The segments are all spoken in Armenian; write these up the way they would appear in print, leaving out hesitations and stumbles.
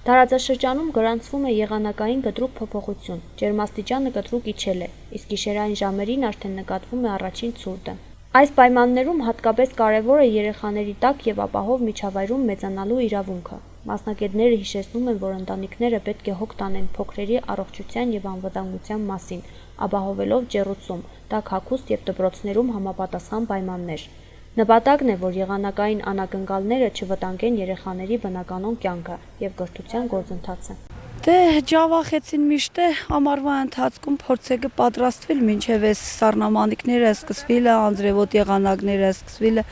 Տարածաշրջանում գրանցվում է եղանակային կտրուկ փոփոխություն, ջերմաստիճանը կտրուկ իջել է, իսկ գիշերային ժամերին արդեն նկատվում է առաջին ցուրտը։ Այս պայմաններում հատկապես կարևոր է երեխաների տաք և ապահով միջավայրում մեծանալու իրավունքը։ Մասնագետները հիշեցնում են, որ ընտանիքները պետք է հոգ տանեն փոքրերի առողջության և անվտանգության մասին, ապահովելով ջեռուցում, տաք հագուստ և դպրոցներում համապատասխան պայմաններ։ Նպատակն է, որ եղանակային անակնկալները չվտանգեն երեխաների բնականոն կյանքը և կրթության գործընթացը։ Ջավախեցին միշտ է ամառվա ընթացքում փորձեք պատրաստվել մինչև այս սառնամանիքները սկսվելը, անձրևոտ եղանակները սկսվելը,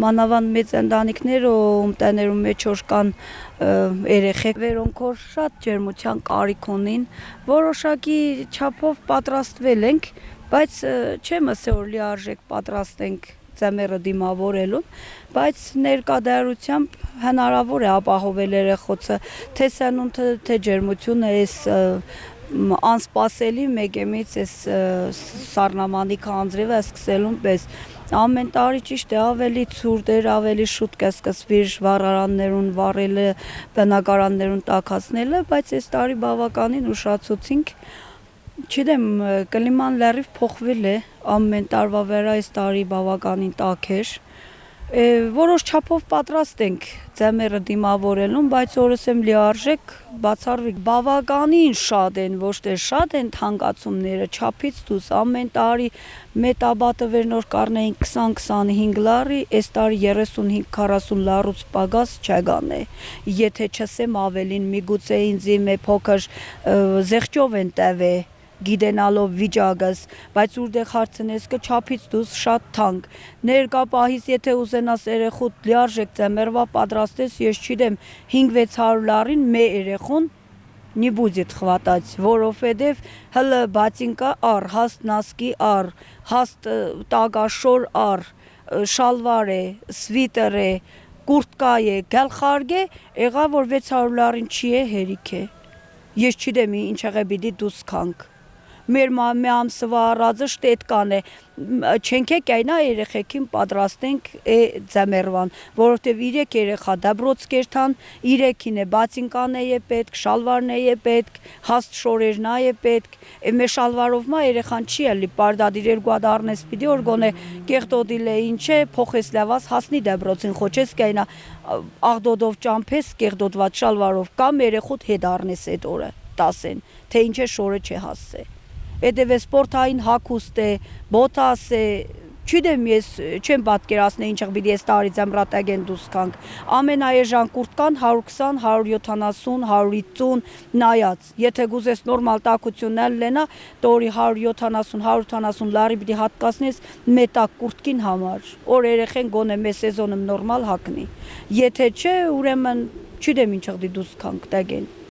մանավանդ մեծ ընտանիքները, ում տներում մեջ որ կան երեխեք, որոնք որ շատ ջերմության կարիք ունին, որոշակի չափով պատրաստվել ենք, բայց չեմ ասի, որ լիարժեք պատրաստենք ծեմերը դիմավորելուն, բայց ներկայությամբ հնարավոր է ապահովել երեխոցը թե սնունդը, թե ջերմությունը այս անսպասելի մեկեմից այս սառնամանիքը անձրևը սկսելուն պես ամեն տարի ճիշտ է ավելի ցուրտեր, ավելի շուտ կսկսվիր վառարաններուն վառելը, բնակարաններուն տաքացնելը, բայց այս տարի բավականին ուշացուցինք, չգիտեմ, կլիման լրիվ փոխվել է, ամեն տարվա վրա այս տարի բավականին տաք էր, որոշ չափով պատրաստ ենք ծեմերը դիմավորելուն, բայց օրս եմ լիարժեք բացառվի բավականին շատ են, ոչ թե շատ են թանկացումները, չափից դուրս ամեն տարի մետաբատը վերնոր կառնեին 20-25 լարի, այս տարի 35-40 լարուց պակաս չգան է, եթե չսեմ ավելին, միգուցե ինձի մե փոքր զեղչով են տևե գիտենալով վիճակս, բայց ուրդեղ հարցնես կը չափից դուրս շատ թանկ, ներկա պահից եթե ուզենաս երեխուդ լիարժեք ծեմերվա պատրաստես, ես չգիտեմ 5-600 լարին մե երեխուն նի բուզիտ խվատած, որովհետև հլը բացինկա առ, հաստ նասկի առ, հաստ տագաշոր առ, շալվար է, սվիտեր է, կուրտկա է, գլխարկ է, եղա որ 600 լարին չի է հերիք է, ես չգիտեմ ինչ եղե պիտի դուս կանք, մեր ամսվա առածը շտետկան է, չենք կայնա երեխեքին պատրաստենք ձեմերվան, որովհետև 3 երեխա դաբրոց կերթան, 3-ին է բացինկան է պետք, շալվարն է պետք, հաստ շորերն է պետք, մե շալվարով մա երեխան չի էլի պարդադիր երկու ադարնես պիտի որ գոնե կեղտոդիլ է ինչ է, փոխես լավաս հասնի դաբրոցին խոչես կայնա աղդոդով ճամփես կեղտոդված շալվարով կամ երեխուդ հետ առնես այդ օրը, տասեն, թե ինչ է շորը չէ հասցե։ Հետև սպորտային հագուստ է, բոտաս է, չգիտեմ ես չեմ պատկերացնի ինչ պիտի այս տարի ձմռատագեն դուս կանք, ամենաեժան կուրտկան 120, 170, 150 նայած, եթե գուզես նորմալ տաքությունն լենա, տորի 170-180 լարի պիտի հատկացնես մետակ կուրտկին համար, որ երեխեն գոնե մեզ սեզոնը նորմալ հագնի, եթե չէ ուրեմն չգիտեմ ինչ պիտի դուս կանք տագեն։